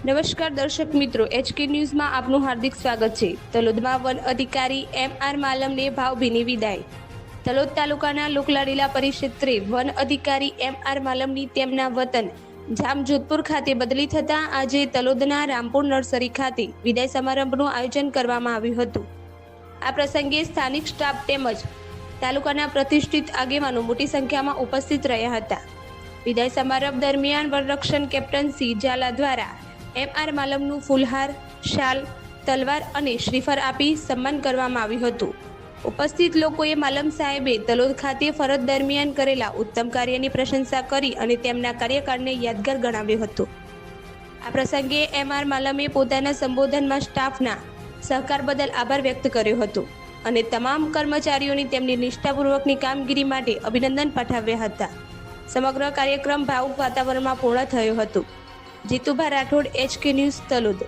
નમસ્કાર દર્શક મિત્રો, HK ન્યૂઝમાં આપનું હાર્દિક સ્વાગત છે। તલોદમાં વન અધિકારી MR માલમને ભાવભીની વિદાય। તલોદ તાલુકાના લોકલાડીલા પરિક્ષેત્રે વન અધિકારી MR માલમની તેમના વતન જામજોધપુર ખાતે બદલી થતાં આજે તલોદના રામપુર નર્સરી ખાતે વિદાય સમારંભનું આયોજન કરવામાં આવ્યું હતું। આ પ્રસંગે સ્થાનિક સ્ટાફ તેમજ તાલુકાના પ્રતિષ્ઠિત આગેવાનો મોટી સંખ્યામાં ઉપસ્થિત રહ્યા હતા। વિદાય સમારંભ દરમિયાન વનરક્ષણ કેપ્ટન સી ઝાલા દ્વારા MR માલમનું ફૂલહાર, શાલ, તલવાર અને શ્રીફળ આપી સન્માન કરવામાં આવ્યું હતું। ઉપસ્થિત લોકોએ માલમ સાહેબે તલોદ ખાતે ફરજ દરમિયાન કરેલા ઉત્તમ કાર્યની પ્રશંસા કરી અને તેમના કાર્યકાળને યાદગાર ગણાવ્યો હતો। આ પ્રસંગે MR માલમે પોતાના સંબોધનમાં સ્ટાફના સહકાર બદલ આભાર વ્યક્ત કર્યો હતો અને તમામ કર્મચારીઓની તેમની નિષ્ઠાપૂર્વકની કામગીરી માટે અભિનંદન પાઠવ્યા હતા। સમગ્ર કાર્યક્રમ ભાવુક વાતાવરણમાં પૂર્ણ થયો હતો। Jitubha Rathod, HK news, Talod.